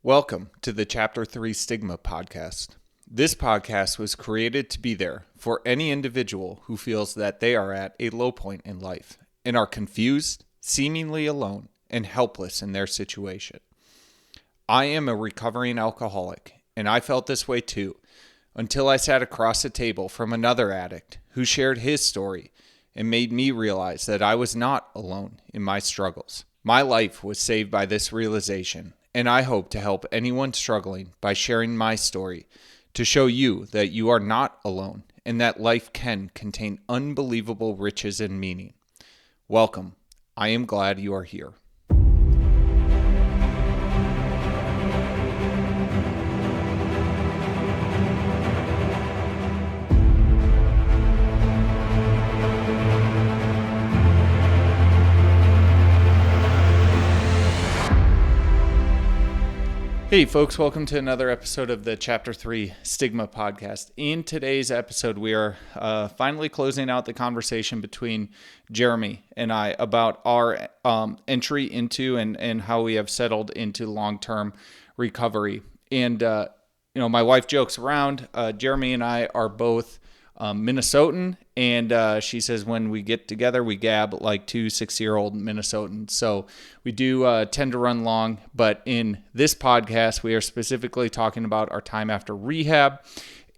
Welcome to the Chapter 3 Stigma podcast. This podcast was created to be there for any individual who feels that they are at a low point in life and are confused, seemingly alone, and helpless in their situation. I am a recovering alcoholic, and I felt this way too, until I sat across the table from another addict who shared his story and made me realize that I was not alone in my struggles. My life was saved by this realization, and I hope to help anyone struggling by sharing my story to show you that you are not alone and that life can contain unbelievable riches and meaning. Welcome. I am glad you are here. Hey folks, welcome to another episode of the Chapter 3 Stigma podcast. In today's episode, we are finally closing out the conversation between Jeramie and I about our entry into and how we have settled into long-term recovery. And, my wife jokes around. Jeramie and I are both Minnesotan, and she says when we get together, we gab like two 6-year-old Minnesotans. So we do tend to run long, but in this podcast, we are specifically talking about our time after rehab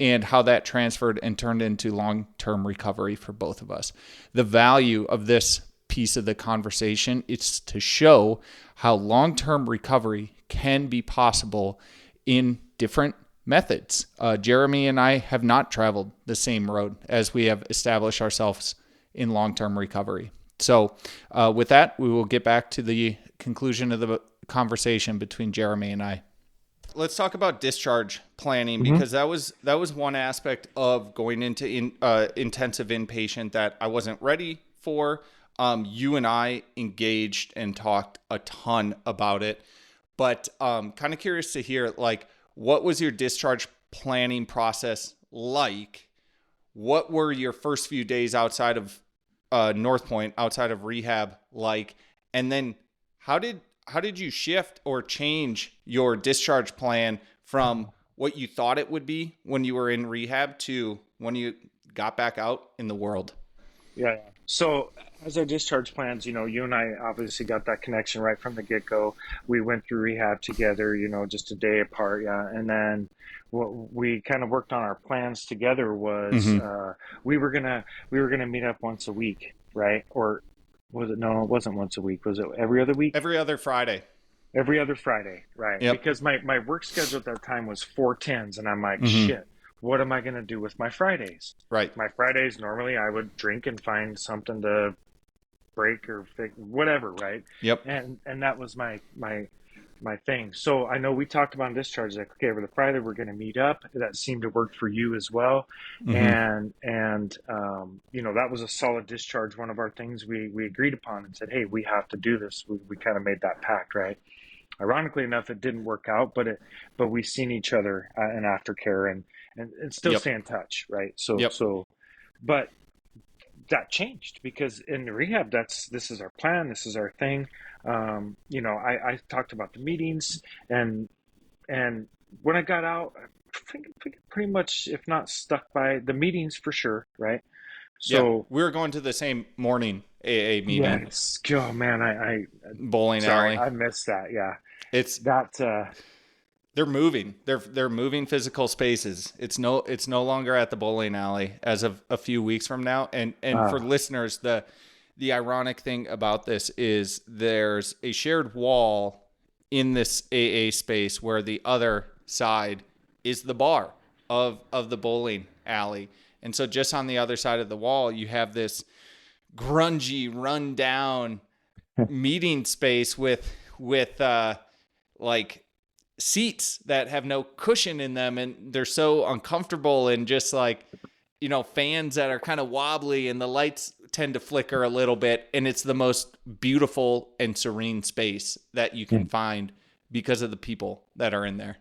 and how that transferred and turned into long-term recovery for both of us. The value of this piece of the conversation is to show how long-term recovery can be possible in different methods. Jeramie and I have not traveled the same road as we have established ourselves in long-term recovery. So with that, we will get back to the conclusion of the conversation between Jeramie and I. Let's talk about discharge planning, because that was one aspect of going into intensive inpatient that I wasn't ready for. You and I engaged and talked a ton about it, but kind of curious to hear, what was your discharge planning process like? What were your first few days outside of North Point, outside of rehab, like? And then how did you shift or change your discharge plan from what you thought it would be when you were in rehab to when you got back out in the world? Yeah. So as our discharge plans, you and I obviously got that connection right from the get-go. We went through rehab together, just a day apart. Yeah. And then what we kind of worked on our plans together was we were gonna meet up once a week, right? Or was it? No, it wasn't once a week. Was it every other week? Every other Friday. Every other Friday, right? Yep. Because my work schedule at that time was 4/10s, and I'm like, shit, what am I going to do with my Fridays? Right. My Fridays, normally I would drink and find something to break or fix, whatever, right? Yep. And that was my thing. So I know we talked about discharge, like, okay, over the Friday we're going to meet up. That seemed to work for you as well. And that was a solid discharge. One of our things we agreed upon and said, hey, we have to do this. We kind of made that pact, right? Ironically enough, it didn't work out, but we've seen each other in aftercare and still stay in touch, right? But that changed because in the rehab, this is our plan, this is our thing. I talked about the meetings, and when I got out, I think pretty much, if not stuck by the meetings for sure, right? So we were going to the same morning AA meeting. Yes. Oh man, I bowling alley. I missed that. Yeah, it's that. They're moving. They're moving physical spaces. It's no longer at the bowling alley as of a few weeks from now. And for listeners, the ironic thing about this is there's a shared wall in this AA space where the other side is the bar of the bowling alley. And so just on the other side of the wall, you have this grungy, run-down meeting space with seats that have no cushion in them, and they're so uncomfortable, and just fans that are kind of wobbly, and the lights tend to flicker a little bit, and it's the most beautiful and serene space that you can find because of the people that are in there.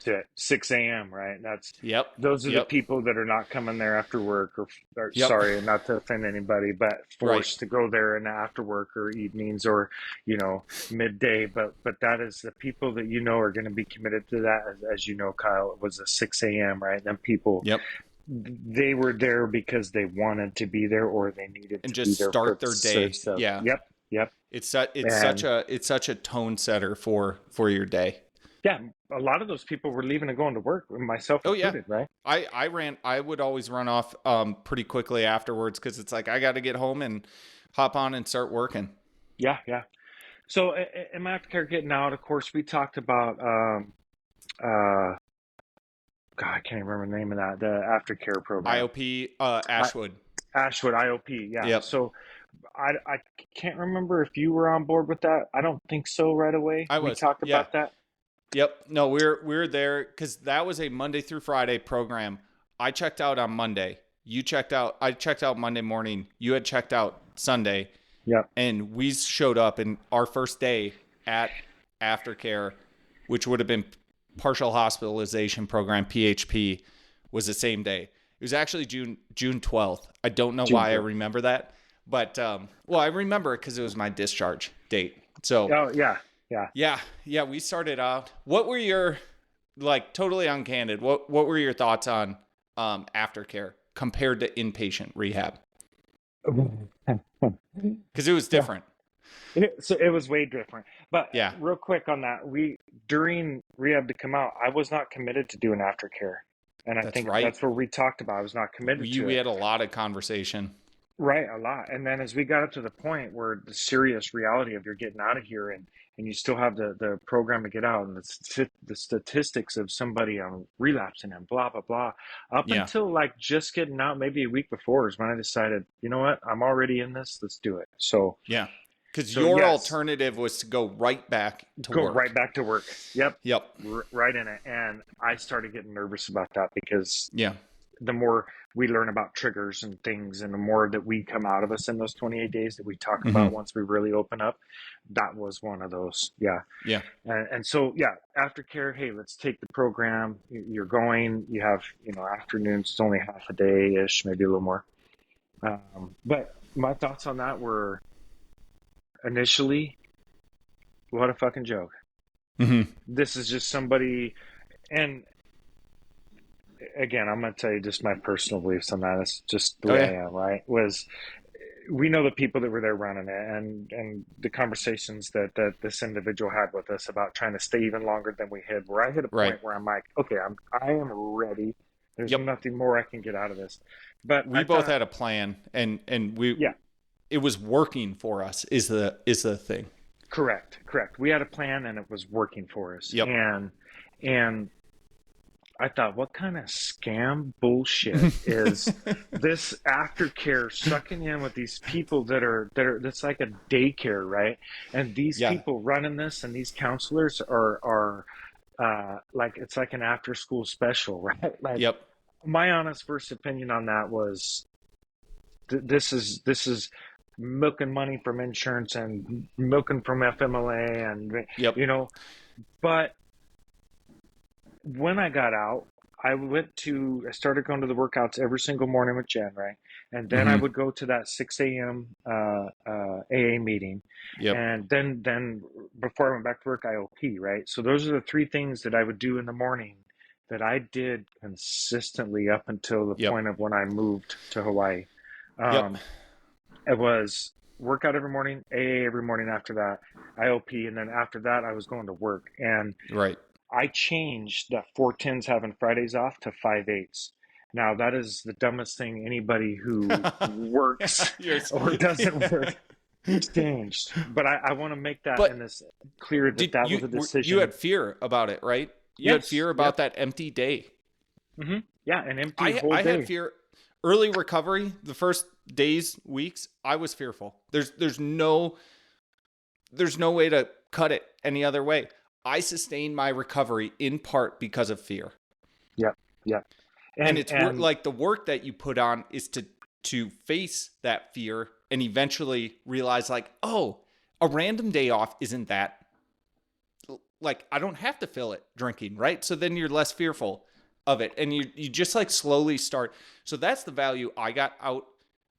That's it. 6 a.m. Right. Yep. Those are the Yep. people that are not coming there after work, or Yep. sorry, not to offend anybody, but Right. forced to go there in the after work or evenings or, midday. But that is the people that are going to be committed to that. As you know, Kyle, it was a 6 a.m. Right. Then people, Yep. they were there because they wanted to be there or they needed And to be just there for start the their day. service of. Yeah. Yep. Yep. It's And such a tone setter for your day. yeah, a lot of those people were leaving and going to work, myself Oh yeah. included. Right. I would always run off pretty quickly afterwards because it's like I got to get home and hop on and start working. Yeah. Yeah. So in my aftercare getting out, of course, we talked about uh, God, I can't even remember the name of that, the aftercare program. IOP I, Ashwood. Ashwood IOP, yeah. Yep. So I can't remember if you were on board with that. I don't think so right away. I We was. talked Yeah. about that. Yep. No, we're there because that was a Monday through Friday program. I checked out on Monday. You checked out. I checked out Monday morning. You had checked out Sunday. Yep. And we showed up, and our first day at Aftercare, which would have been partial hospitalization program PHP, was the same day. It was actually June 12th. I don't know why I remember that, but well, I remember it because it was my discharge date. So Oh yeah, yeah. yeah. We started out. What were your totally uncandid? What were your thoughts on Aftercare compared to inpatient rehab? Because it was different. So it was way different. But Yeah. real quick on that, during rehab to come out, I was not committed to doing aftercare, and I think right. that's what we talked about. I was not committed to We it. had a lot of conversation. Right, a lot. And then as we got up to the point where the serious reality of you're getting out of here and you still have the program to get out and the statistics of somebody on relapsing and blah, blah, blah, up Yeah. until like just getting out maybe a week before is when I decided, you know what, I'm already in this, let's do it. So Yeah. Because so your yes, alternative was to go right back to go work. right back to work. Yep. Yep. Right in it. And I started getting nervous about that because Yeah. the more we learn about triggers and things and the more that we come out of us in those 28 days that we talk about once we really open up, that was one of those. Yeah. Yeah. And so, yeah, aftercare, hey, let's take the program. You're going, you have, afternoons, it's only half a day-ish, maybe a little more. But my thoughts on that were initially, what a fucking joke. Mm-hmm. This is just somebody, and again, I'm going to tell you just my personal beliefs on that. It's just the way I am, right? We know the people that were there running it and the conversations that this individual had with us about trying to stay even longer than we had, where I hit a point where I'm like, okay, I am ready. There's nothing more I can get out of this. But we both had a plan and it was working for us is the thing. Correct. We had a plan and it was working for us. Yep. And I thought, what kind of scam bullshit is this aftercare sucking in with these people that's like a daycare, right? And these people running this and these counselors are like, it's like an after school special, right? Like, my honest first opinion on that was this is milking money from insurance and milking from FMLA and, but when I got out, I started going to the workouts every single morning with Jen, right? And then I would go to that 6 a.m. AA meeting. And then before I went back to work, IOP, right? So those are the three things that I would do in the morning that I did consistently up until the point of when I moved to Hawaii. It was workout every morning, AA every morning after that, IOP, and then after that, I was going to work. And I changed that 410s having Fridays off to 5/8s. Now, that is the dumbest thing anybody who works or doesn't work changed. But I want to make that clear that was a decision. You had fear about it, right? You had fear about that empty day. Mm-hmm. Yeah, an empty whole day. I had fear. Early recovery, the first days, weeks, I was fearful. There's no way to cut it any other way. I sustained my recovery in part because of fear. Yep. And it's like the work that you put on is to face that fear and eventually realize like, oh, a random day off isn't that like, I don't have to fill it drinking, right? So then you're less fearful of it. And you just like slowly start. So that's the value I got out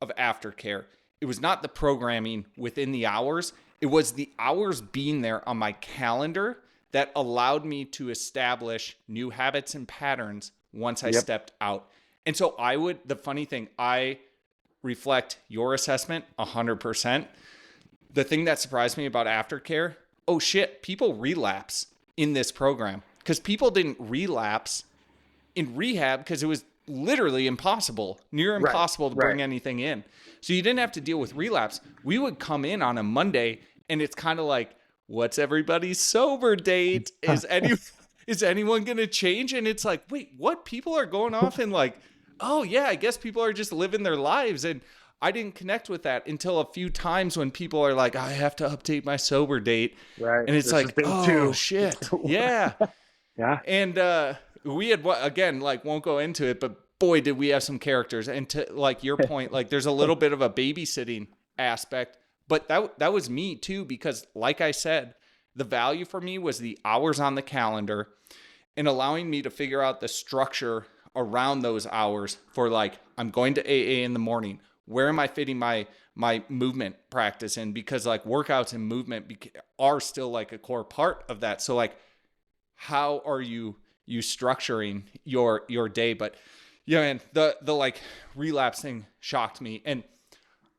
of Aftercare. It was not the programming within the hours. It was the hours being there on my calendar that allowed me to establish new habits and patterns once I stepped out. And so the funny thing, I reflect your assessment 100%. The thing that surprised me about Aftercare, oh shit, people relapse in this program, because people didn't relapse in rehab because it was literally impossible, near impossible to bring anything in. So you didn't have to deal with relapse. We would come in on a Monday and it's kind of like, what's everybody's sober date? Is anyone going to change? And it's like, wait, what? People are going off and like, oh yeah, I guess people are just living their lives. And I didn't connect with that until a few times when people are like, I have to update my sober date. Right. And it's like, oh shit. Yeah. Yeah. And we had, again, like, won't go into it, but boy, did we have some characters. And to like your point, like there's a little bit of a babysitting aspect, but that was me too, because like I said, the value for me was the hours on the calendar and allowing me to figure out the structure around those hours for, like, I'm going to AA in the morning. Where am I fitting my movement practice in? Because like workouts and movement are still like a core part of that. So like, how are you structuring your day? But yeah, man, the like relapse thing shocked me. And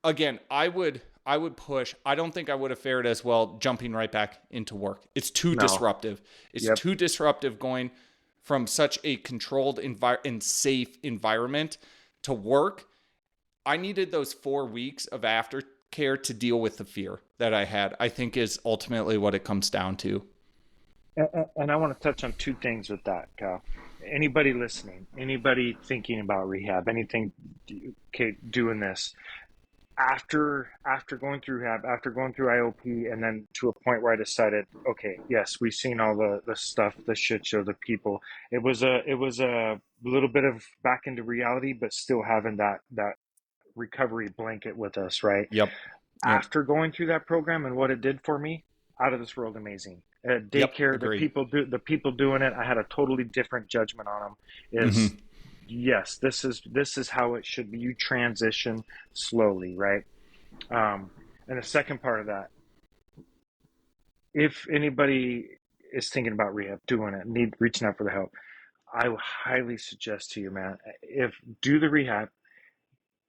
again, I would push. I don't think I would have fared as well jumping right back into work. It's too disruptive. It's too disruptive going from such a controlled and safe environment to work. I needed those 4 weeks of aftercare to deal with the fear that I had, I think is ultimately what it comes down to. And I want to touch on two things with that, Kyle. Anybody listening, anybody thinking about rehab, anything, doing this, after going through rehab, after going through IOP, and then to a point where I decided, okay, yes, we've seen all the stuff, the shit show, the people. It was a little bit of back into reality, but still having that recovery blanket with us, right? Yep. After going through that program and what it did for me, out of this world amazing. Daycare, the people doing it, I had a totally different judgment on them. Yes, this is how it should be. You transition slowly, right? And the second part of that, if anybody is thinking about rehab, doing it, reaching out for the help, I would highly suggest to you, man, do the rehab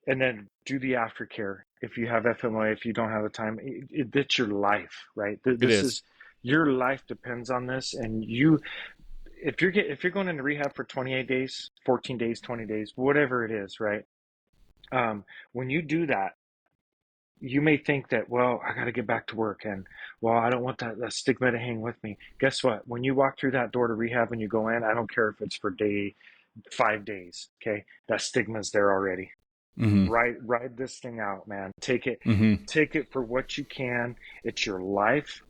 and then do the aftercare. If you have FMLA, if you don't have the time, it's your life, right? This is your life depends on this, and if you're going into rehab for 28 days, 14 days, 20 days, whatever it is, right? When you do that, you may think that, well, I got to get back to work, and well, I don't want that stigma to hang with me. Guess what? When you walk through that door to rehab, when you go in, I don't care if it's for 5 days. Okay, that stigma's there already. Ride this thing out, man. Take it for what you can. It's your life.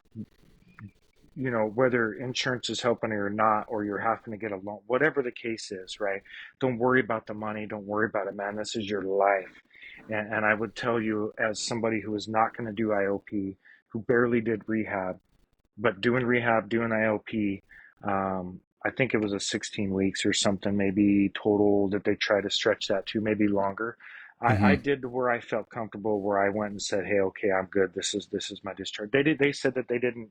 You know, whether insurance is helping or not, or you're having to get a loan, whatever the case is, right? Don't worry about the money. Don't worry about it, man. This is your life. And I would tell you, as somebody who is not going to do IOP, who barely did rehab, but doing rehab, doing IOP, I think it was a 16 weeks or something, maybe total, that they try to stretch that to, maybe longer. I did where I felt comfortable, where I went and said, hey, okay, I'm good. This is my discharge. They said that they didn't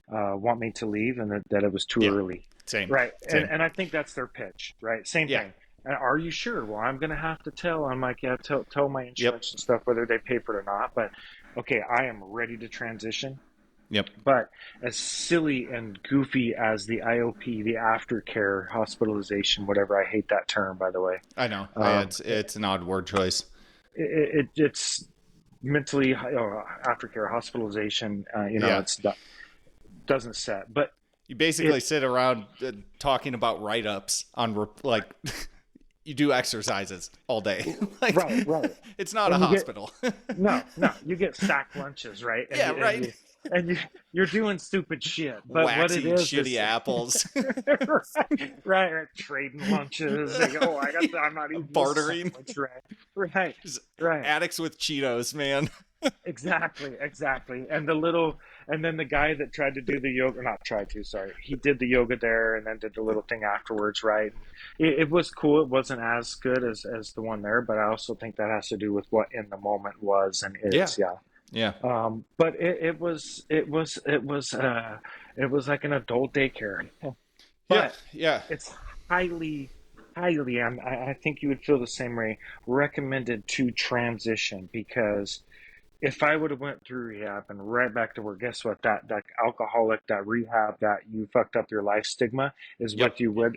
want me to leave, and that it was too early. Same. Right. Same. And I think that's their pitch, right? Same thing. Are you sure? Well, I'm going to have to tell. I'm like, yeah, tell my insurance and stuff, whether they pay for it or not. But okay, I am ready to transition. Yep. But as silly and goofy as the IOP, the aftercare, hospitalization, whatever, I hate that term, by the way. I know. It's an odd word choice. It's mentally, aftercare, hospitalization, it's doesn't set. But you basically sit around talking about write-ups on you do exercises all day. Right. It's not a hospital. No, you get sack lunches, right? And you're doing stupid shit. But waxing what it is, shitty apples. right. Trading lunches. Like, I'm not eating bartering. Right. Addicts with Cheetos, man. Exactly. And then the guy that tried to do the yoga, or not tried to, sorry, he did the yoga there and then did the little thing afterwards, right? It was cool. It wasn't as good as the one there, but I also think that has to do with what in the moment was and Yeah. is, yeah. Yeah. But it was like an adult daycare, Yeah. but Yeah. it's highly, I think you would feel the same way, recommended to transition because if I would have went through rehab and right back to work, guess what? That alcoholic, that rehab, that you fucked up your life stigma is Yep. what you would.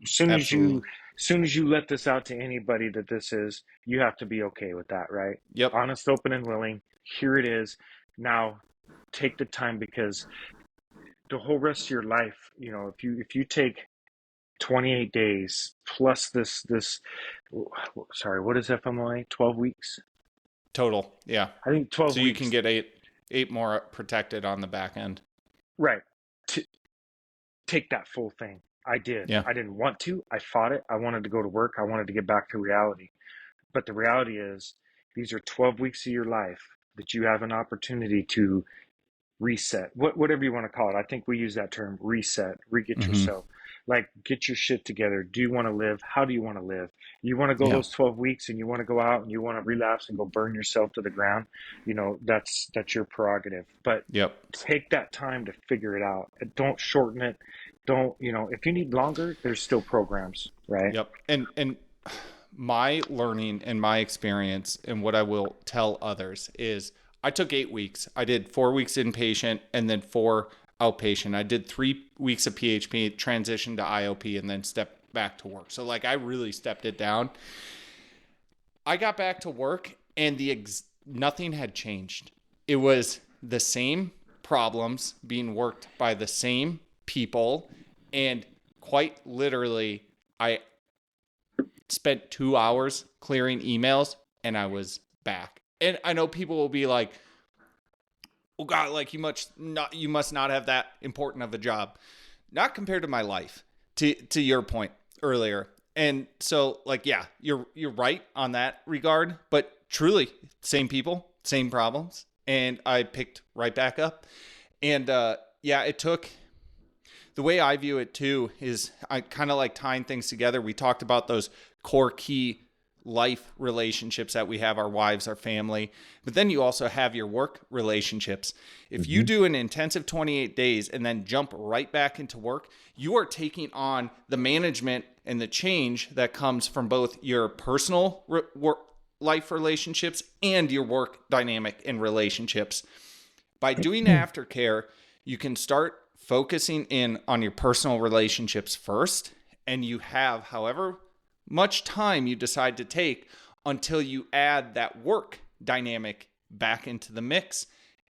Absolutely. As soon as you let this out to anybody that this is, you have to be okay with that, right? Yep. Honest, open, and willing. Here it is. Now, take the time because the whole rest of your life, if you take 28 days plus sorry, what is FMLA? 12 weeks. Total. Yeah. I think So 12 you can weeks. get eight more protected on the back end. Right. To take that full thing. I did. Yeah. I didn't want to. I fought it. I wanted to go to work. I wanted to get back to reality. But the reality is, these are 12 weeks of your life that you have an opportunity to reset, whatever you want to call it. I think we use that term reset, re-get Hmm. yourself, like get your shit together. Do you want to live? How do you want to live? You want to go Yeah. those 12 weeks and you want to go out and you want to relapse and go burn yourself to the ground, that's your prerogative, but Yep. take that time to figure it out. Don't shorten it. Don't, if you need longer, there's still programs, right? Yep. And my learning and my experience and what I will tell others is I took 8 weeks. I did 4 weeks inpatient and then 4 outpatient. I did 3 weeks of PHP, transitioned to IOP, and then stepped back to work. So like I really stepped it down. I got back to work and nothing had changed. It was the same problems being worked by the same people, and quite literally I spent 2 hours clearing emails and I was back. And I know people will be like, "Oh God, like you must not have that important of a job." Not compared to my life. To your point earlier. And so like yeah, you're right on that regard, but truly same people, same problems, and I picked right back up. And yeah, it took the way I view it too is I kind of like tying things together. We talked about those core key life relationships that we have, our wives, our family, but then you also have your work relationships. If you do an intensive 28 days and then jump right back into work, you are taking on the management and the change that comes from both your personal life relationships and your work dynamic and relationships. By doing aftercare, you can start focusing in on your personal relationships first, and you have however much time you decide to take until you add that work dynamic back into the mix.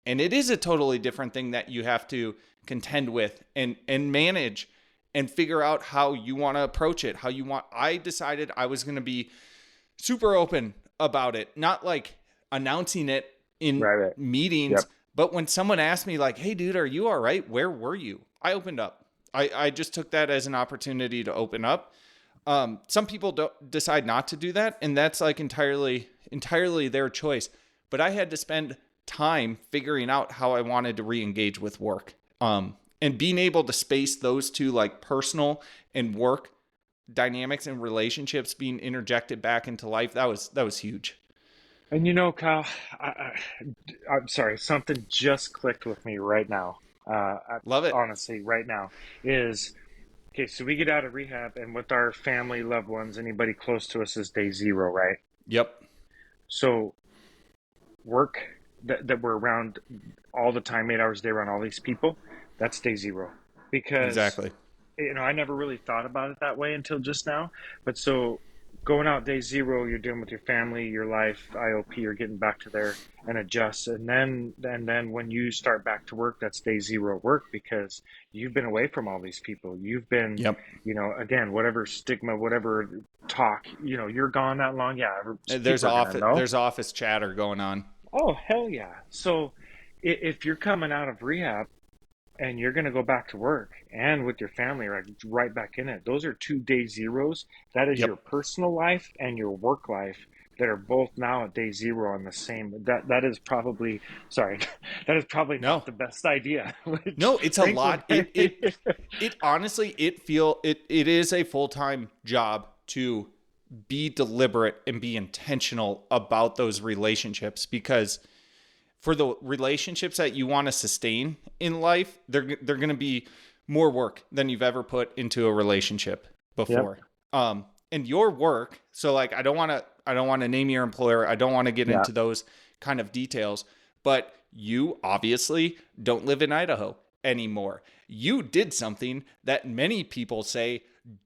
And it is a totally different thing that you have to contend with and manage and figure out how you want to approach it, how you want. I decided I was going to be super open about it, not like announcing it in Right. meetings, Yep. but when someone asked me like, "Hey dude, are you all right? Where were you?" I opened up. I just took that as an opportunity to open up. Some people decide not to do that, and that's like entirely their choice. But I had to spend time figuring out how I wanted to re-engage with work. And being able to space those two, like personal and work dynamics and relationships being interjected back into life, that was huge. And Kyle, I'm sorry, something just clicked with me right now. Love it. Honestly, right now is okay. So we get out of rehab, and with our family, loved ones, anybody close to us is day zero, right? Yep. So work that we're around all the time, 8 hours a day around all these people, that's day zero. Because Exactly. I never really thought about it that way until just now. But so going out day zero, you're dealing with your family, your life, IOP, you're getting back to there and adjust. And then when you start back to work, that's day zero work because you've been away from all these people. You've been, Yep. again, whatever stigma, whatever talk, you're gone that long. Yeah, There's people are gonna office know. there's office chatter going on. Oh, hell yeah. So if you're coming out of rehab and you're going to go back to work and with your family right back in it, those are 2 day zeros. That is your Yep. personal life and your work life that are both now at day zero on the same. That is probably, sorry, that is probably No, not the best idea. Which, no, it's a frankly, lot. It honestly, it is a full-time job to be deliberate and be intentional about those relationships, because for the relationships that you want to sustain in life, they're going to be more work than you've ever put into a relationship yep, before. And your work, so like I don't want to name your employer. I don't want to get yeah, into those kind of details, but you obviously don't live in Idaho anymore. You did something that many people say,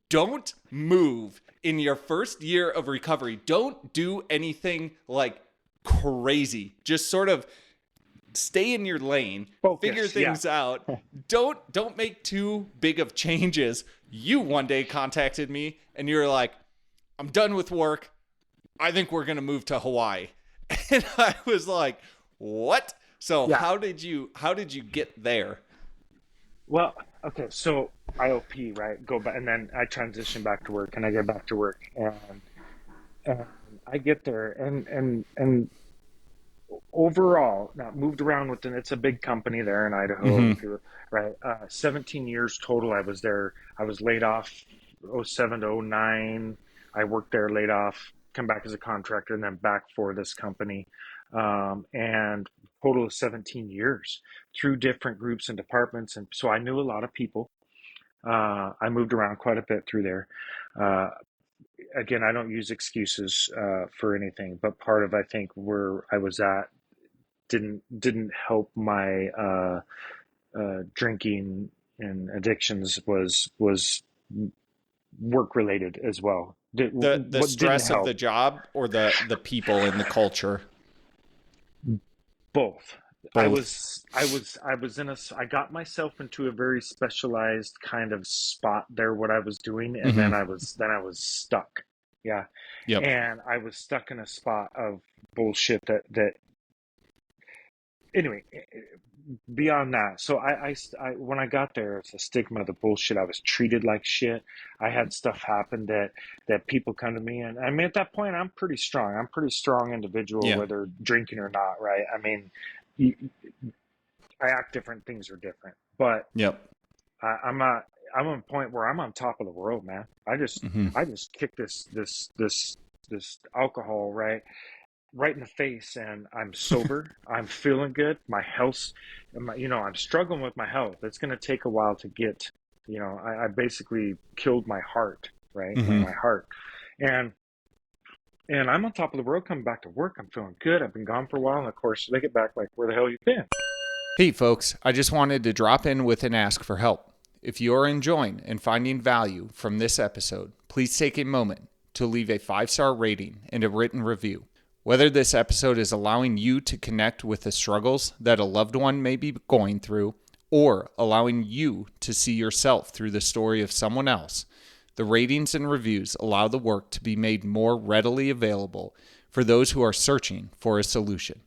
don't move in your first year of recovery. Don't do anything like crazy. Just sort of stay in your lane, figure focus, yeah, things out. Don't make too big of changes. You one day contacted me and you were like, I'm done with work. I think we're going to move to Hawaii. And I was like, what? So yeah. how did you get there? Well, okay, so IOP, right? Go back, and then I transition back to work, and I get back to work, and I get there, and overall, now moved around within. It's a big company there in Idaho, Mm-hmm. if you're right. 17 years total. I was there. I was laid off '07 to '09. I worked there, laid off, come back as a contractor, and then back for this company. And total of 17 years through different groups and departments. And so I knew a lot of people. I moved around quite a bit through there. Uh, Again, I don't use excuses for anything, but part of I think where I was at didn't help my drinking and addictions was work related as well. The What didn't stress of the help? job or the people in the culture? Both. Both. I was in a, I got myself into a very specialized kind of spot there, what I was doing, and Mm-hmm. then I was stuck. Yeah. Yep. And I was stuck in a spot of bullshit that anyway, beyond that, so when I got there, it's a stigma of the bullshit. I was treated like shit. I had stuff happen that people come to me, and I mean, at that point, I'm pretty strong. I'm a pretty strong individual, Yeah. whether drinking or not, right? I mean, you, I act different, things are different, but Yep. I'm not. I'm at a point where I'm on top of the world, man. Mm-hmm. I just kick this alcohol right in the face, and I'm sober. I'm feeling good. My health, I'm struggling with my health. It's going to take a while to get, I basically killed my heart, right? Mm-hmm. My heart. And, and I'm on top of the world coming back to work. I'm feeling good. I've been gone for a while. And of course, they get back like, where the hell you been? Hey, folks, I just wanted to drop in with an ask for help. If you are enjoying and finding value from this episode, please take a moment to leave a 5-star rating and a written review. Whether this episode is allowing you to connect with the struggles that a loved one may be going through, or allowing you to see yourself through the story of someone else, the ratings and reviews allow the work to be made more readily available for those who are searching for a solution.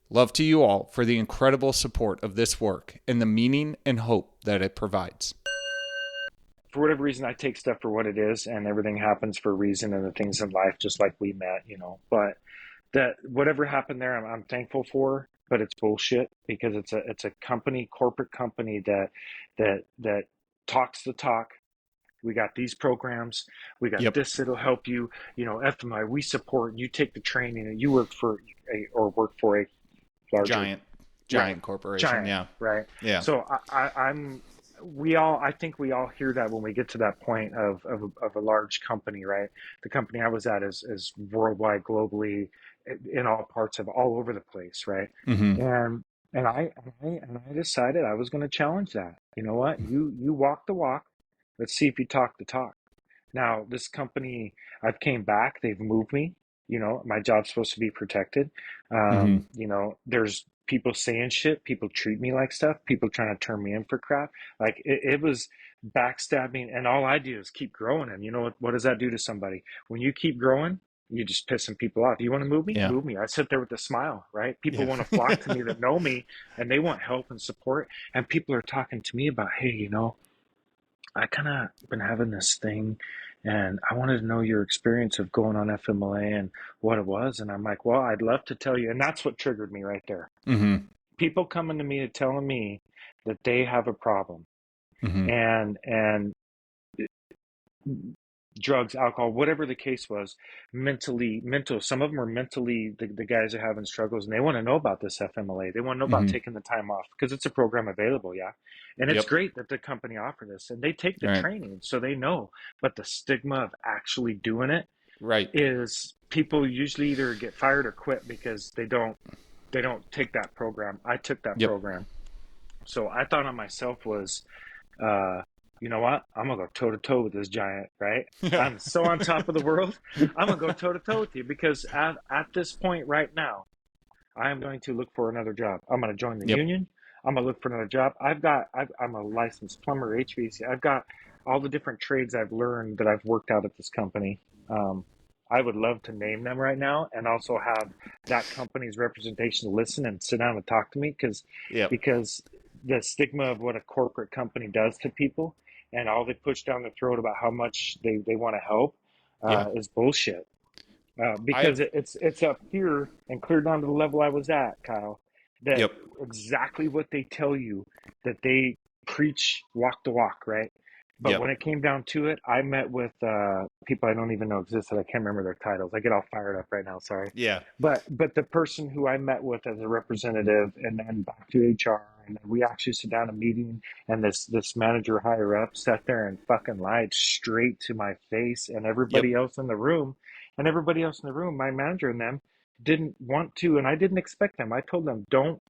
Love to you all for the incredible support of this work and the meaning and hope that it provides. For whatever reason, I take stuff for what it is, and everything happens for a reason, and the things in life, just like we met, but that whatever happened there, I'm thankful for, but it's bullshit because it's a company, corporate company that talks the talk. We got these programs, we got Yep. this that'll help you, FMI, we support you, take the training, and you work for or work for a larger, Giant, right, giant corporation. giant, Yeah. right. Yeah. So I'm I think we all hear that when we get to that point of a large company, right? The company I was at is worldwide, globally, in all parts of all over the place, right? Mm-hmm. And I decided I was going to challenge that. You know what? You walk the walk. Let's see if you talk the talk. Now, this company, I've came back. They've moved me. My job's supposed to be protected. Mm-hmm. There's people saying shit. People treat me like stuff. People trying to turn me in for crap. Like it was backstabbing, and all I do is keep growing. And what does that do to somebody? When you keep growing, you're just pissing people off. You want to move me? Yeah. Move me. I sit there with a smile, right? People Yeah. want to flock to me that know me, and they want help and support. And people are talking to me about, hey, I kind of been having this thing, and I wanted to know your experience of going on FMLA and what it was. And I'm like, well, I'd love to tell you. And that's what triggered me right there. Mm-hmm. People coming to me and telling me that they have a problem, Mm-hmm. and drugs, alcohol, whatever the case was, mental. Some of them are mentally, the guys are having struggles, and they want to know about this FMLA. They want to know about Mm-hmm. taking the time off because it's a program available. Yeah. And it's Yep. great that the company offer this and they take the Right. training so they know. But the stigma of actually doing it Right. is people usually either get fired or quit because they don't take that program. I took that Yep. program. So I thought on myself was, uh, you know what? I'm gonna go toe to toe with this giant, right? Yeah. I'm so on top of the world. I'm gonna go toe to toe with you because at this point right now, I am going to look for another job. I'm gonna join the Yep. union. I'm gonna look for another job. I'm a licensed plumber, HVAC. I've got all the different trades I've learned that I've worked out at this company. Um, I would love to name them right now and also have that company's representation listen and sit down and talk to me Yep. because the stigma of what a corporate company does to people and all they push down their throat about how much they want to help Yeah. is bullshit. Because I've. it's a fear and clear down to the level I was at, Kyle, that Yep. exactly what they tell you that they preach walk the walk, right? But Yep. when it came down to it, I met with people I don't even know existed. I can't remember their titles. I get all fired up right now. Sorry, Yeah. but the person who I met with as a representative, and then back to HR, and then we actually sit down a meeting, and this manager higher up sat there and fucking lied straight to my face, and Yep. everybody else in the room, my manager and them didn't want to, and I didn't expect them. I told them, don't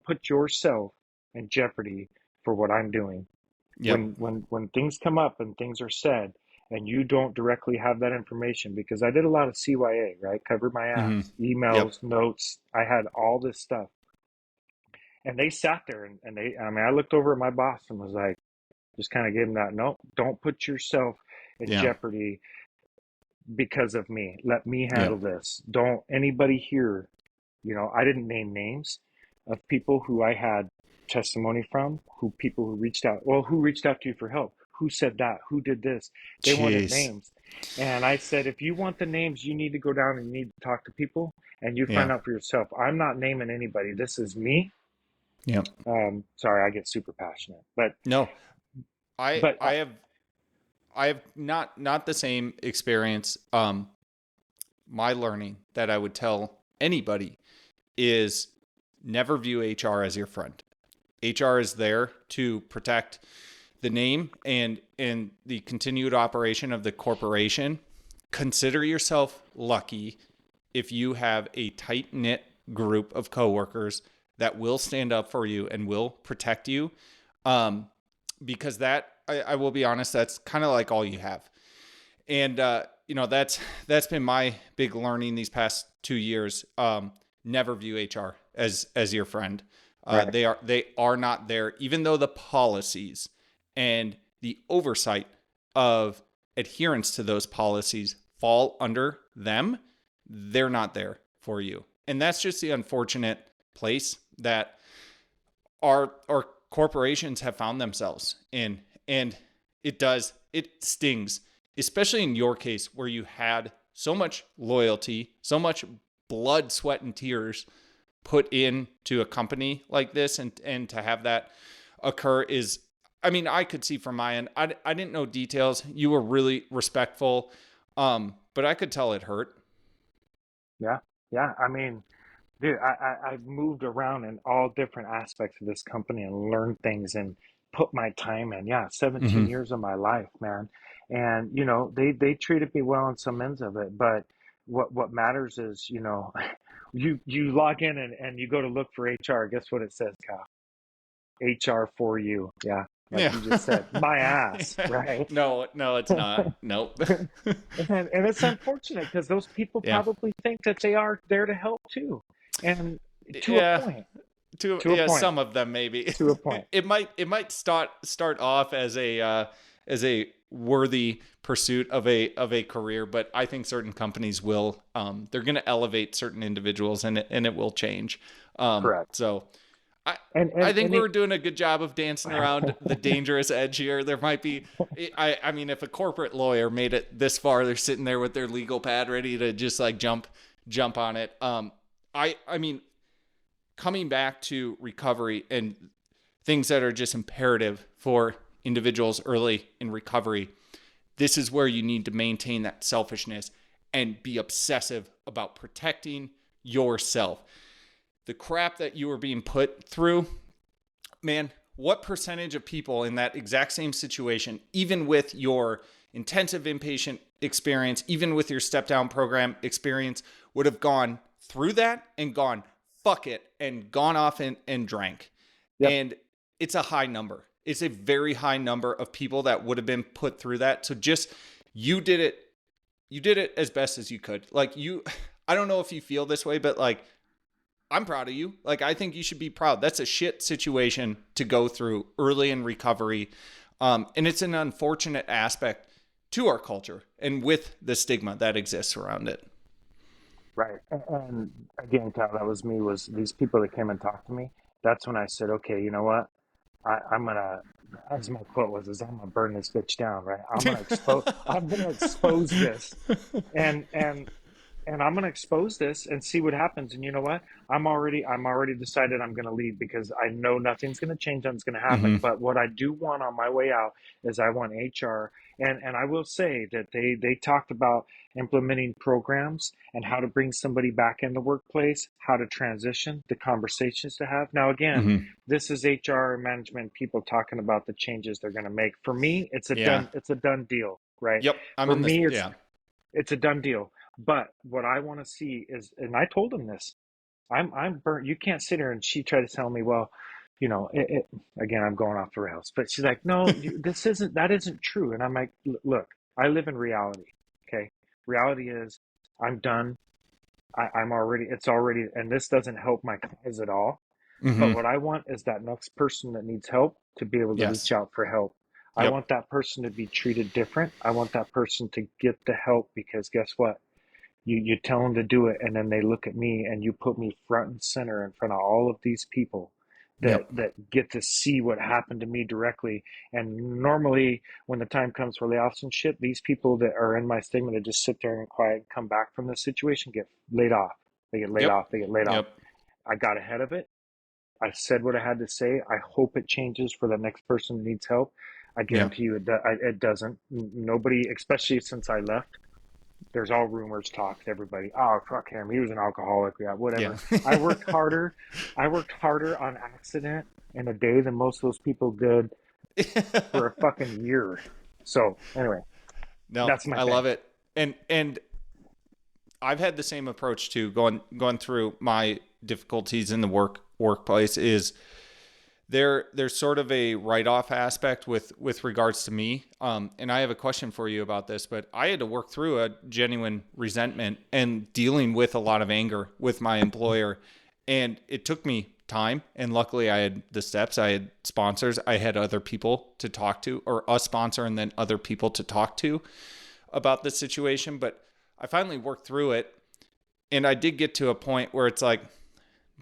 put yourself in jeopardy for what I'm doing Yep. when things come up and things are said and you don't directly have that information because I did a lot of CYA, right? Covered my Mm-hmm. ass, Yep. emails, notes. I had all this stuff. And they sat there and I looked over at my boss and was like, just kind of gave him that, no, don't put yourself in Yeah. jeopardy because of me. Let me handle Yep. this. Don't anybody here, I didn't name names of people who I had testimony from, people who reached out. Well, who reached out to you for help? Who said that? Who did this? They wanted Jeez. names. And I said, if you want the names, you need to go down and you need to talk to people and you find Yeah. out for yourself. I'm not naming anybody. This is me. Yep. Sorry, I get super passionate, but, No, I but I have I have not the same experience. My learning that I would tell anybody is never view HR as your friend. HR is there to protect the name and the continued operation of the corporation. Consider yourself lucky if you have a tight knit group of coworkers that will stand up for you and will protect you. Because I will be honest, that's kind of like all you have. And, that's been my big learning these past 2 years. Never view HR as your friend. right, They are not there, even though the policies and the oversight of adherence to those policies fall under them. They're not there for you. And that's just the unfortunate place that our corporations have found themselves in. And it stings, especially in your case where you had so much loyalty, so much blood, sweat, and tears put into a company like this, and to have that occur is, I mean, I could see from my end, I didn't know details. You were really respectful. But I could tell it hurt. yeah, yeah. I mean, dude, I've moved around in all different aspects of this company and learned things and put my time in. Yeah, 17 Mm-hmm. years of my life, man. And they treated me well on some ends of it, but what matters is, you log in and you go to look for HR. Guess what it says, Kyle? HR for you. Yeah, like Yeah. you just said, my ass, right? No, it's not. Nope. And it's unfortunate because those people Yeah. probably think that they are there to help too. And to a Yeah. point, to a Yeah, point, some of them maybe. to a point. It might start off as a worthy pursuit of a career, but I think certain companies will they're going to elevate certain individuals and it will change. Correct. So I I and think and we were it doing a good job of dancing around the dangerous edge here. There might be, I mean, if a corporate lawyer made it this far, they're sitting there with their legal pad ready to just like jump on it. I mean, coming back to recovery and things that are just imperative for individuals early in recovery, this is where you need to maintain that selfishness and be obsessive about protecting yourself. The crap that you are being put through, man, what percentage of people in that exact same situation, even with your intensive inpatient experience, even with your step down program experience, would have gone through that and gone, fuck it, and gone off and drank? yep. And it's a high number. It's a very high number of people that would have been put through that. So just, you did it as best as you could. Like, I don't know if you feel this way, but like, I'm proud of you. Like, I think you should be proud. That's a shit situation to go through early in recovery. And it's an unfortunate aspect to our culture and with the stigma that exists around it. Right. And again, Kyle, that was me, was these people that came and talked to me. That's when I said, okay, you know what? I'm gonna, as my quote was, is I'm gonna burn this bitch down, right? I'm gonna expose this, and and and I'm gonna expose this and see what happens. And you know what? I'm already decided I'm gonna leave because I know nothing's gonna change, nothing's gonna happen. Mm-hmm. But what I do want on my way out is I want HR, and I will say that they talked about implementing programs and how to bring somebody back in the workplace, how to transition, the conversations to have. Now, again, Mm-hmm. this is HR management people talking about the changes they're going to make. For me, Yeah. it's a done deal, right? Yep. I'm For in this. me, Yeah. it's a done deal. But what I want to see is, and I told him this, I'm burnt. You can't sit here, and she tried to tell me, well, again, I'm going off the rails, but she's like, no, that isn't true. And I'm like, look, I live in reality. Okay. Reality is I'm done. It's already, and this doesn't help my cause at all. But Mm-hmm. what I want is that next person that needs help to be able to reach Yes. out for help. I Yep. want that person to be treated different. I want that person to get the help, because guess what? You tell them to do it, and then they look at me, and you put me front and center in front of all of these people that Yep. get to see what happened to me directly. And normally, when the time comes for layoffs and shit, these people that are in my stigma that just sit there and quiet and come back from this situation get laid off. They get laid Yep. off. They get laid off. Yep. I got ahead of it. I said what I had to say. I hope it changes for the next person who needs help. I Yeah. guarantee you it doesn't. Nobody, especially since I left, there's all rumors, talk to everybody. Oh, fuck him. He was an alcoholic. Yeah, Yeah. whatever. I worked harder. I worked harder on accident in a day than most of those people did for a fucking year. So anyway, No, that's my I thing. love it. And I've had the same approach to going through my difficulties in the workplace. Is there's sort of a write-off aspect with regards to me. And I have a question for you about this, but I had to work through a genuine resentment and dealing with a lot of anger with my employer. And it took me time. And luckily I had the steps, I had sponsors, I had other people to talk to, or a sponsor and then other people to talk to about the situation. But I finally worked through it. And I did get to a point where it's like,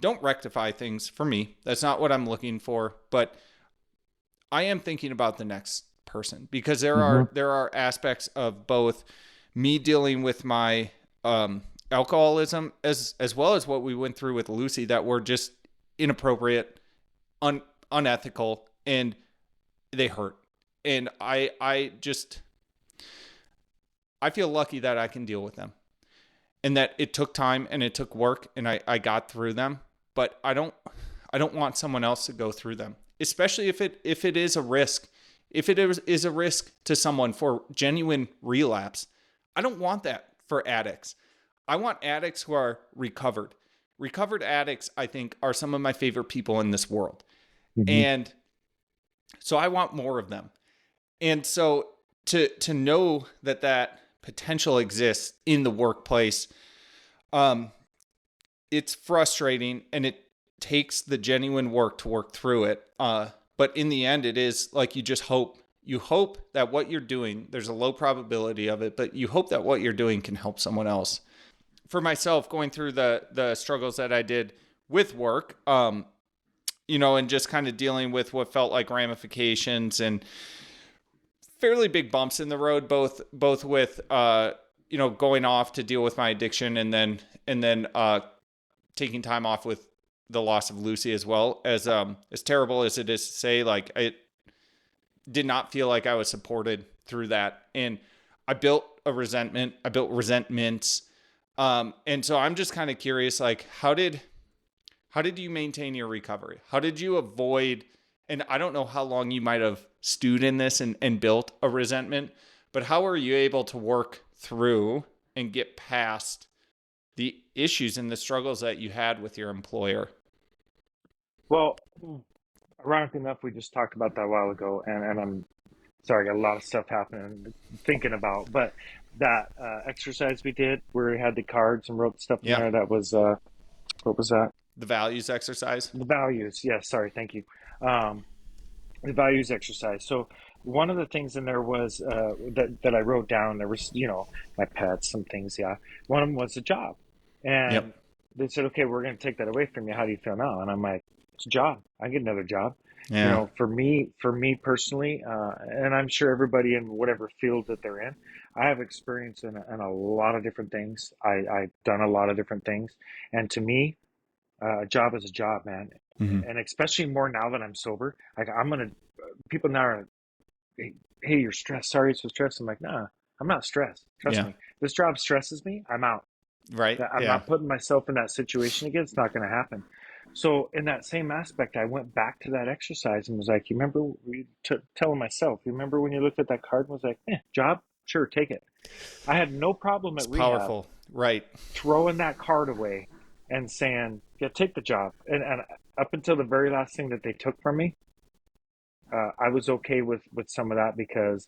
don't rectify things for me. That's not what I'm looking for. But I am thinking about the next person, because Mm-hmm. there are aspects of both me dealing with my alcoholism as well as what we went through with Lucy that were just inappropriate, unethical, and they hurt. And I feel lucky that I can deal with them, and that it took time and it took work, and I got through them. But I don't want someone else to go through them, especially if it is a risk. If it is a risk to someone for genuine relapse, I don't want that for addicts. I want addicts who are recovered. Recovered addicts, I think, are some of my favorite people in this world. Mm-hmm. And so I want more of them. And so to know that potential exists in the workplace, it's frustrating, and it takes the genuine work to work through it. But in the end, it is like you hope that what you're doing, there's a low probability of it, but you hope that what you're doing can help someone else. For myself, going through the struggles that I did with work, and just kind of dealing with what felt like ramifications and fairly big bumps in the road, both with, going off to deal with my addiction and then taking time off with the loss of Lucy as well. As terrible as it is to say, like, it did not feel like I was supported through that. And I built resentments. And so I'm just kind of curious, like, how did you maintain your recovery? How did you avoid, and I don't know how long you might have stewed in this and built a resentment, but how were you able to work through and get past the issues and the struggles that you had with your employer? Well, ironically enough, we just talked about that a while ago, and I'm sorry, I got a lot of stuff happening thinking about, but that exercise we did where we had the cards and wrote the stuff in there, that was, what was that? The values exercise? The values. Yes. Sorry. Thank you. The values exercise. So one of the things in there was that I wrote down, there was, my pets, some things. Yeah. One of them was a job. And they said, okay, we're going to take that away from you. How do you feel now? And I'm like, it's a job. I get another job. Yeah. For me personally, and I'm sure everybody in whatever field that they're in, I have experience in a lot of different things. I've done a lot of different things. And to me, a job is a job, man. Mm-hmm. And especially more now that I'm sober, like people now are, hey, you're stressed. Sorry, it's so stressed. I'm like, nah, I'm not stressed. Trust me. This job stresses me. I'm out. Right. I'm not putting myself in that situation again. It's not going to happen. So in that same aspect, I went back to that exercise and was like, you remember, telling myself, you remember when you looked at that card and was like, job? Sure, take it. I had no problem at rehab. Powerful. Right. Throwing that card away and saying, yeah, take the job. And up until the very last thing that they took from me, I was okay with some of that because,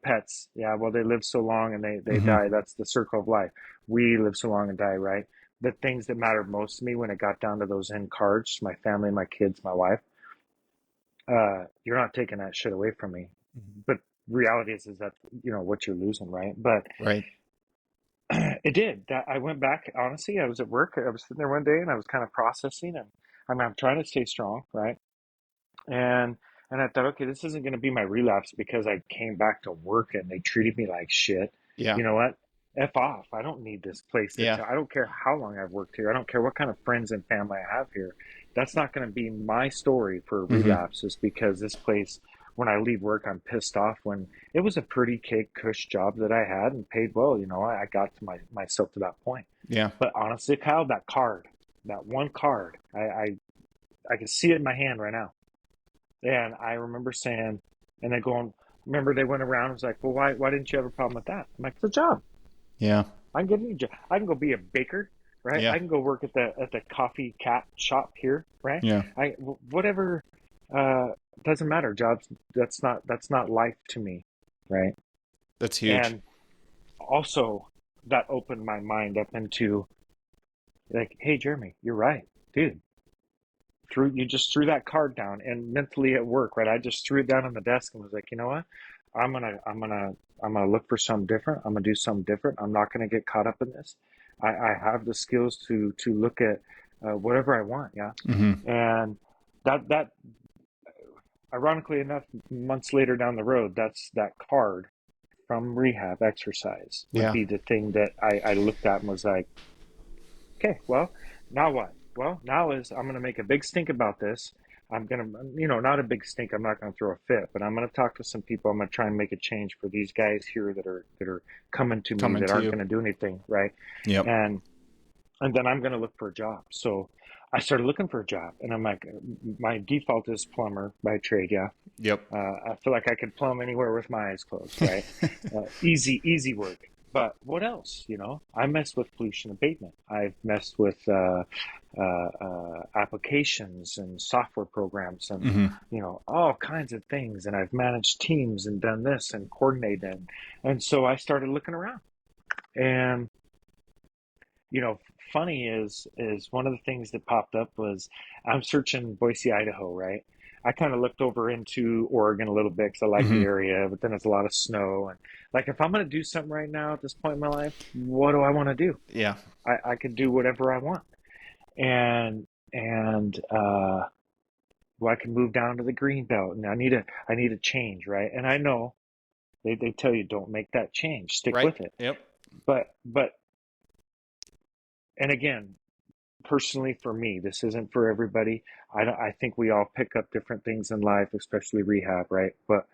pets, yeah, well, they live so long and they die. That's the circle of life. We live so long and die, right? The things that mattered most to me when it got down to those end cards, my family, my kids, my wife, you're not taking that shit away from me. But reality is that, what you're losing, right? But right. It did. That I went back, honestly, I was at work. I was sitting there one day and I was kind of processing, and I'm trying to stay strong, right? And I thought, okay, this isn't going to be my relapse because I came back to work and they treated me like shit. Yeah. You know what? F off. I don't need this place. I don't care how long I've worked here. I don't care what kind of friends and family I have here. That's not going to be my story for relapses because this place, when I leave work, I'm pissed off when it was a pretty cush job that I had and paid well. I got to myself to that point. Yeah. But honestly, Kyle, that one card, I can see it in my hand right now. And I remember saying, and they remember they went around and was like, well, why didn't you have a problem with that? I'm like, it's a job. Yeah. I can get any job. I can go be a baker, right? Yeah. I can go work at the coffee cat shop here, right? Yeah. Whatever, doesn't matter. Jobs, that's not life to me, right? That's huge. And also that opened my mind up into like, hey, Jeramie, you're right, dude. You just threw that card down, and mentally at work, right? I just threw it down on the desk and was like, you know what? I'm gonna look for something different. I'm gonna do something different. I'm not gonna get caught up in this. I have the skills to look at whatever I want, yeah. And that ironically enough, months later down the road, that's that card from rehab exercise would be the thing that I looked at and was like, okay, well, now what? Well, now I'm going to make a big stink about this. I'm going to, not a big stink. I'm not going to throw a fit, but I'm going to talk to some people. I'm going to try and make a change for these guys here that are coming to me that aren't going to do anything, right? Yep. And then I'm going to look for a job. So I started looking for a job, and I'm like, my default is plumber by trade, yeah. Yep. I feel like I could plumb anywhere with my eyes closed, right? Easy work. But what else? I messed with pollution abatement. I've messed with applications and software programs and all kinds of things. And I've managed teams and done this and coordinated. And so I started looking around. And funny is one of the things that popped up was I'm searching Boise, Idaho, right? I kind of looked over into Oregon a little bit because I like the area, but then it's a lot of snow. And like, if I'm going to do something right now at this point in my life, what do I want to do? Yeah. I could do whatever I want. And well, I can move down to the green belt and I need a change, right? And I know they tell you don't make that change, stick Right. with it. Yep. But and again, personally for me, this isn't for everybody. I think we all pick up different things in life, especially rehab, right? But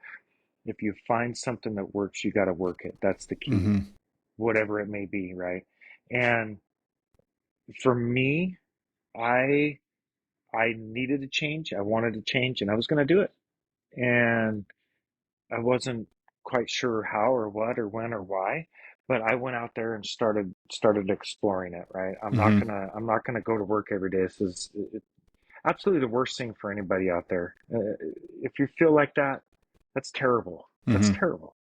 if you find something that works, you got to work it. That's the key, Mm-hmm. whatever it may be, right? And for me, I I needed to change. I wanted to change, and I was going to do it. And I wasn't quite sure how or what or when or why, but I went out there and started exploring it, right? Mm-hmm. I'm not gonna go to work every day. This is absolutely the worst thing for anybody out there. If you feel like that, that's terrible. That's Mm-hmm. terrible.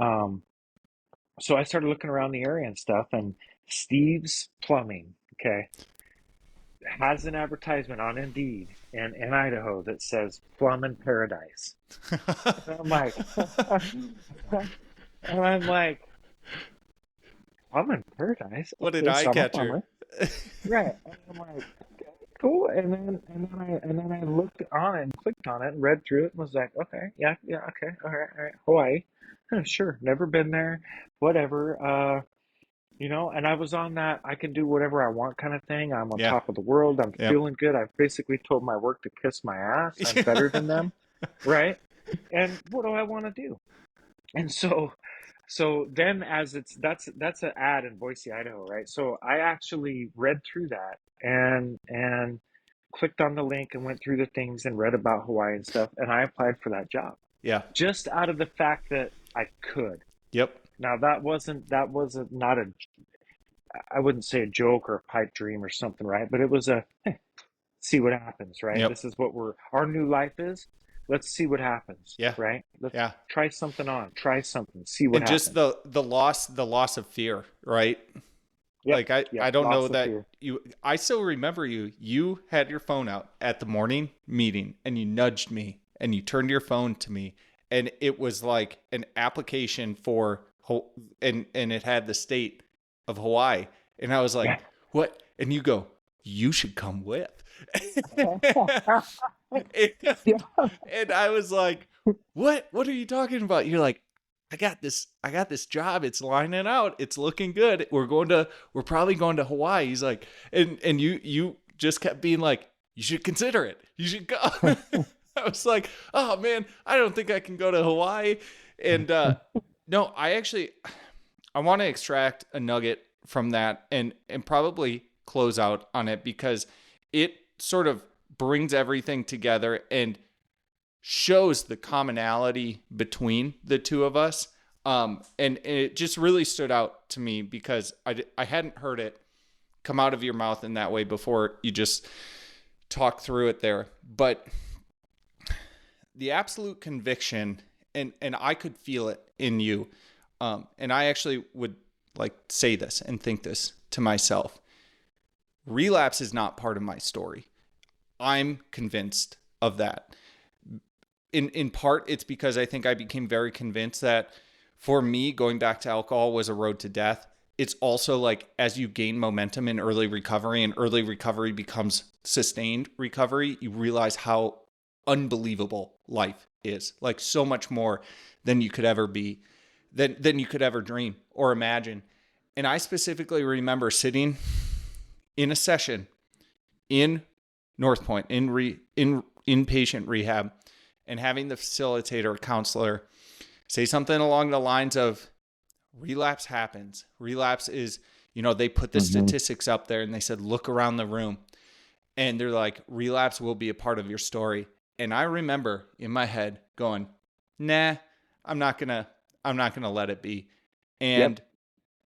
Um, so I started looking around the area and stuff, and Steve's Plumbing, okay, has an advertisement on Indeed in Idaho that says Plumbing Paradise. And I'm like, and I'm like, I'm in paradise. What an Okay, eye so I'm a catcher. plumber. Right. And I'm like, okay, cool. And then I looked on it and clicked on it and read through it and was like, okay, yeah, yeah, okay, all right. Hawaii. Huh, sure. Never been there. Whatever. And I was on that I can do whatever I want kind of thing. I'm on Yeah. top of the world. I'm Yep. feeling good. I've basically told my work to kiss my ass. I'm better than them. Right. And what do I want to do? And so then as that's an ad in Boise, Idaho, right? So I actually read through that and clicked on the link and went through the things and read about Hawaii and stuff, and I applied for that job Yeah. just out of the fact that I could. Yep. Now that wasn't not a I wouldn't say a joke or a pipe dream or something, right? But it was a see what happens, right? Yep. This is what our new life is. Let's see what happens, Yeah. right? Let's Yeah. try something on, try something, see what And just happens. the loss of fear, right? Yep, Like I yep, don't know lots of that fear. I still remember you had your phone out at the morning meeting and you nudged me and you turned your phone to me and it was like an application for and it had the state of Hawaii and I was like, Yeah. "What?" And you go, "You should come with." Yeah. And I was like, What are you talking about?" You're like, I got this job. It's lining out. It's looking good. We're probably going to Hawaii." He's like, and you just kept being like, "You should consider it. You should go." I was like, "Oh man, I don't think I can go to Hawaii." And no, I want to extract a nugget from that and probably close out on it because it sort of brings everything together and shows the commonality between the two of us. And it just really stood out to me because I hadn't heard it come out of your mouth in that way before. You just talked through it there. But the absolute conviction, and I could feel it in you. And I actually would like say this and think this to myself. Relapse is not part of my story. I'm convinced of that. In part, it's because I think I became very convinced that for me, going back to alcohol was a road to death. It's also like as you gain momentum in early recovery and early recovery becomes sustained recovery, you realize how unbelievable life is. Like so much more than you could ever be, than you could ever dream or imagine. And I specifically remember sitting in a session in North Point in inpatient rehab and having the facilitator or counselor say something along the lines of relapse happens. Relapse is, they put the Hmm. statistics up there and they said, look around the room. And they're like, relapse will be a part of your story. And I remember in my head going, nah, I'm not gonna let it be. Yep. And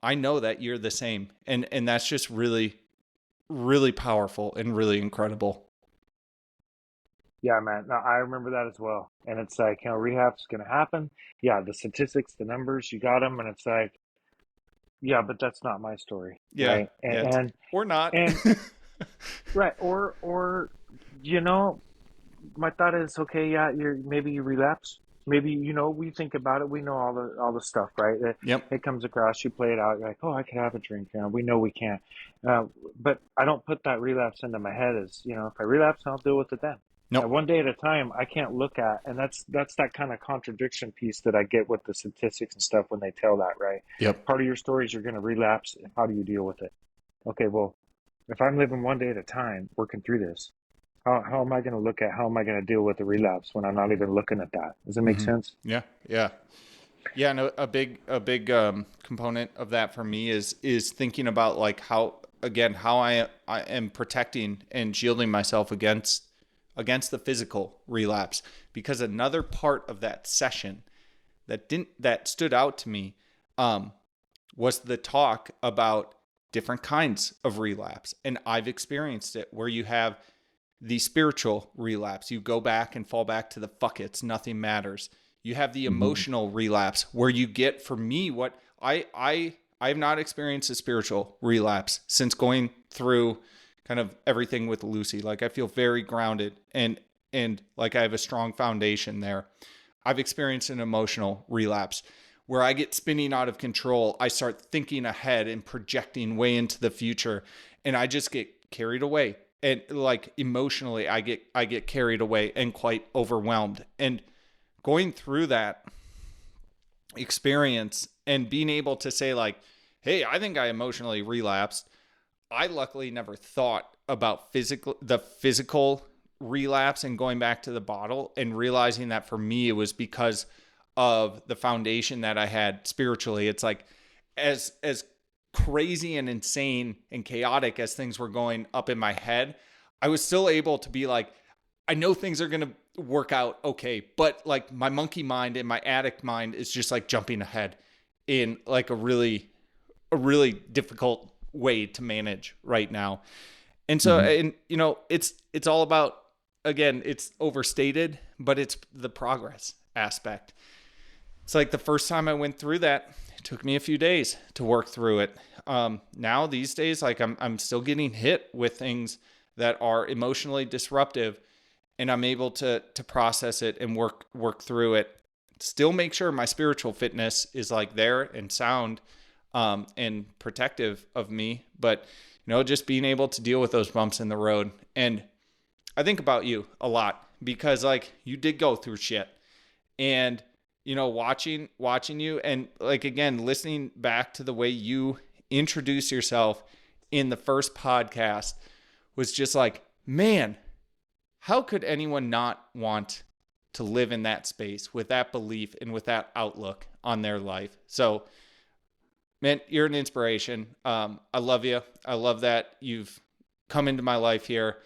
I know that you're the same. And that's just really, really powerful and really incredible. Yeah, man. No, I remember that as well. And it's like, rehab's going to happen. Yeah, the statistics, the numbers, you got them. And it's like, yeah, but that's not my story, Yeah. right? Yeah. Or not. And right, or you know, my thought is, okay, yeah, maybe you relapse. Maybe, we think about it. We know all the stuff, right? Yep. It comes across. You play it out. You're like, oh, I could have a drink. We know we can't. Uh, but I don't put that relapse into my head as, if I relapse, I'll deal with it then. At Nope. one day at a time, I can't look at, and that's that kind of contradiction piece that I get with the statistics and stuff when they tell that, right? Yep. Part of your story is you're going to relapse. How do you deal with it? Okay, well, if I'm living one day at a time, working through this, how am I going to look at how am I going to deal with the relapse when I'm not even looking at that? Does it make sense? Yeah. Yeah. Yeah. No, a big component of that for me is thinking about like how I am protecting and shielding myself against the physical relapse, because another part of that session that stood out to me um, was the talk about different kinds of relapse. And I've experienced it where you have the spiritual relapse. You go back and fall back to the fuck it's, nothing matters. You have the Mm-hmm. emotional relapse where you get, for me, what I have not experienced a spiritual relapse since going through kind of everything with Lucy. Like I feel very grounded and like I have a strong foundation there. I've experienced an emotional relapse where I get spinning out of control. I start thinking ahead and projecting way into the future, and I just get carried away. And like emotionally, I get carried away and quite overwhelmed. And going through that experience and being able to say like, "Hey, I think I emotionally relapsed." I luckily never thought about the physical relapse and going back to the bottle, and realizing that for me it was because of the foundation that I had spiritually. It's like as crazy and insane and chaotic as things were going up in my head, I was still able to be like, I know things are going to work out okay, but like my monkey mind and my addict mind is just like jumping ahead in like a really difficult way to manage right now. And so, Mm-hmm. and it's all about, again, it's overstated, but it's the progress aspect. It's like the first time I went through that, it took me a few days to work through it. Now these days, like I'm still getting hit with things that are emotionally disruptive, and I'm able to process it and work through it. Still make sure my spiritual fitness is like there and sound, and protective of me, but just being able to deal with those bumps in the road. And I think about you a lot because like you did go through shit, and watching you, and like again listening back to the way you introduce yourself in the first podcast was just like, man, how could anyone not want to live in that space with that belief and with that outlook on their life? So man, you're an inspiration. I love you. I love that you've come into my life here.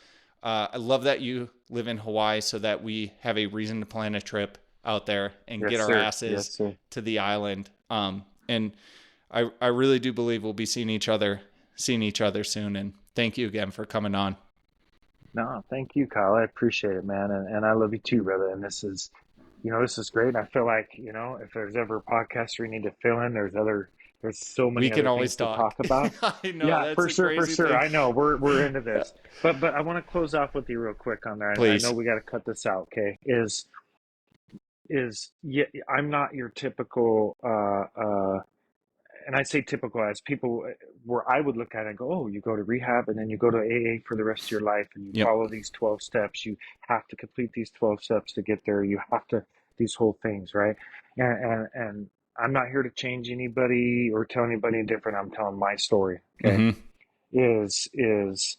I love that you live in Hawaii so that we have a reason to plan a trip out there and Yes, get our sir. Yes, asses sir. to the island. And I really do believe we'll be seeing each other soon. And thank you again for coming on. No, thank you, Kyle. I appreciate it, man, and I love you too, brother. And this is great. I feel like, if there's ever a podcast we need to fill in, there's so We many can other always things to talk. talk about. I know Yeah, that's for a sure, for crazy sure. thing. I know we're into this, but I want to close off with you real quick on that. I know Please. we got to cut this out. Okay, is yeah, I'm not your typical and I say typical as people where I would look at it and go, oh, you go to rehab and then you go to AA for the rest of your life and you Yep. follow these 12 steps. You have to complete these 12 steps to get there. You have to, these whole things, right? And I'm not here to change anybody or tell anybody different. I'm telling my story, okay? Mm-hmm. Is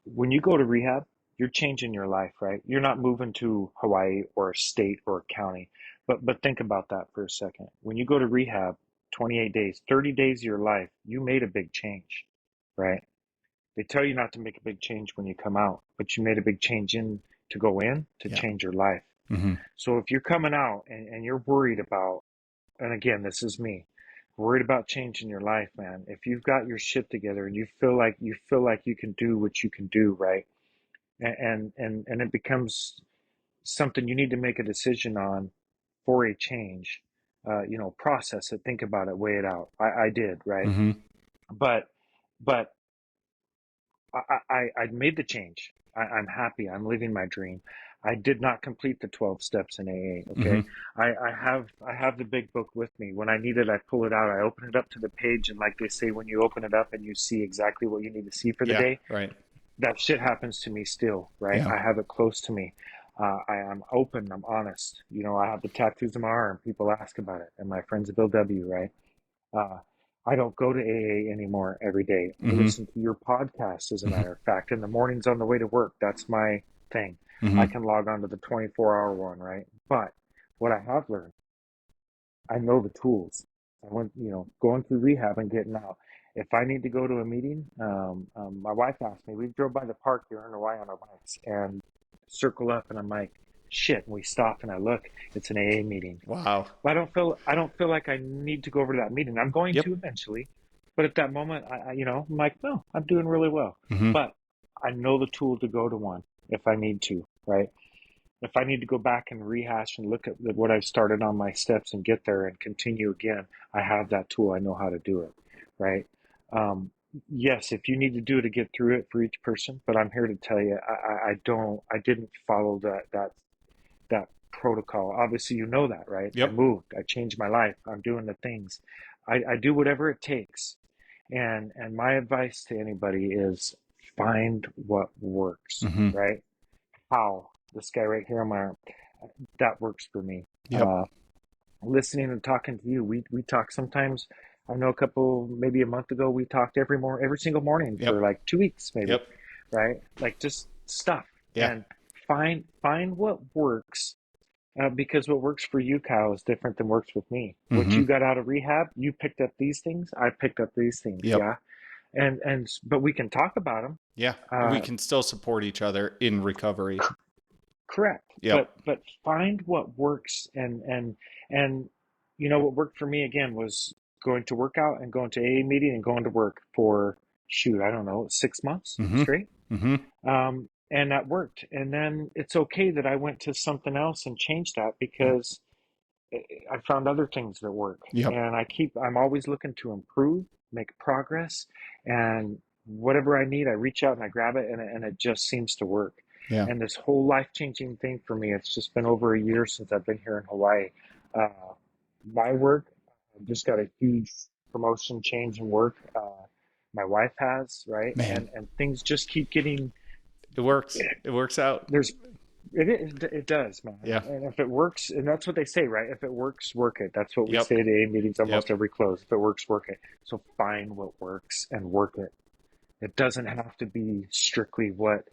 when you go to rehab, you're changing your life, right? You're not moving to Hawaii or a state or a county. But think about that for a second. When you go to rehab, 28 days, 30 days of your life, you made a big change, right? They tell you not to make a big change when you come out, but you made a big change in to go in to Yeah. change your life. Mm-hmm. So if you're coming out and you're worried about, and again, this is me, worried about changing your life, man. If you've got your shit together and you feel like you can do what you can do, right? And it becomes something you need to make a decision on for a change. Process it, think about it, weigh it out. I did, right? Mm-hmm. But but I made the change. I'm happy. I'm living my dream. I did not complete the 12 steps in AA. Mm-hmm. Okay. I have the big book with me. When I need it, I pull it out. I open it up to the page. And like they say, when you open it up and you see exactly what you need to see for the Yeah. day, Right. that shit happens to me still, right? Yeah. I have it close to me. I am open, I'm honest. I have the tattoos on my arm. People ask about it. And my friends at Bill W, right? Uh, I don't go to AA anymore every day. I Mm-hmm. listen to your podcast, as a Mm-hmm. matter of fact, in the mornings on the way to work. That's my thing. I Mm-hmm. can log on to the 24-hour one, right? But what I have learned, I know the tools. I went, going through rehab and getting out. If I need to go to a meeting, my wife asked me, we drove by the park here in Hawaii on our bikes and circle up, and I'm like, shit. And we stop and I look, it's an AA meeting. Wow. But I don't feel like I need to go over to that meeting. I'm going Yep. to eventually, but at that moment, I'm like, no, I'm doing really well. Mm-hmm. But I know the tool to go to one if I need to, right? If I need to go back and rehash and look at what I've started on my steps and get there and continue again, I have that tool. I know how to do it, right? Um, yes, if you need to do it to get through it for each person, but I'm here to tell you, I didn't follow that protocol. Obviously, you know that, right? I Yep. moved, I changed my life, I'm doing the things. I do whatever it takes. And my advice to anybody is find what works, Mm-hmm. right? How? This guy right here on my arm, that works for me. Yep. Listening and talking to you, we talk sometimes. I know maybe a month ago, we talked every single morning for Yep. like 2 weeks, maybe, Yep. right? Like just stuff, Yeah. and find what works, because what works for you, Kyle, is different than works with me. What Mm-hmm. you got out of rehab, you picked up these things. I picked up these things. Yep. Yeah, but we can talk about them. Yeah. We Uh, can still support each other in recovery. Correct. Yep. But find what works, and what worked for me again was going to work out and going to AA meeting and going to work for, shoot, I don't know, 6 months Mm-hmm. straight. Mm-hmm. And that worked. And then it's okay that I went to something else and changed that, because I found other things that work. Yep. And I'm always looking to improve, make progress, and whatever I need, I reach out and I grab it, and it just seems to work. Yeah. And this whole life-changing thing for me, it's just been over a year since I've been here in Hawaii. Uh, my work, I've just got a huge promotion change in work. My wife has, right? Man, And things just keep getting, it works. It works out. there's it does, man. Yeah. And if it works, and that's what they say, right? If it works, work it. That's what we Yep. say at AA meetings Yep. almost every close. If it works, work it. So find what works and work it. It doesn't have to be strictly what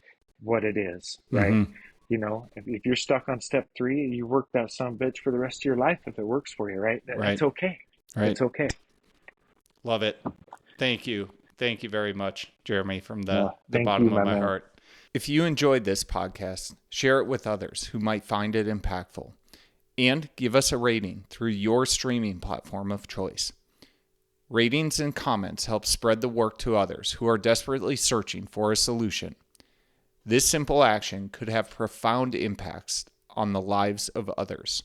it is, right? Mm-hmm. If you're stuck on step 3, you work that son of a bitch for the rest of your life if it works for you, right? Right. It's okay. Right. It's okay. Love it. Thank you. Thank you very much, Jeramie, from the Thank bottom you, of my man. heart. If you enjoyed this podcast, share it with others who might find it impactful, and give us a rating through your streaming platform of choice. Ratings and comments help spread the work to others who are desperately searching for a solution. This simple action could have profound impacts on the lives of others.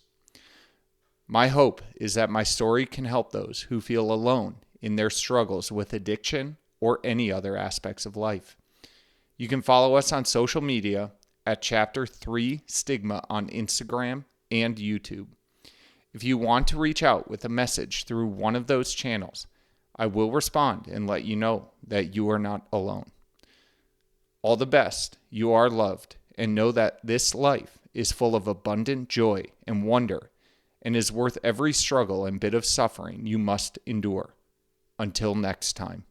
My hope is that my story can help those who feel alone in their struggles with addiction or any other aspects of life. You can follow us on social media at Chapter 3 Stigma on Instagram and YouTube. If you want to reach out with a message through one of those channels, I will respond and let you know that you are not alone. All the best, you are loved, and know that this life is full of abundant joy and wonder, and is worth every struggle and bit of suffering you must endure. Until next time.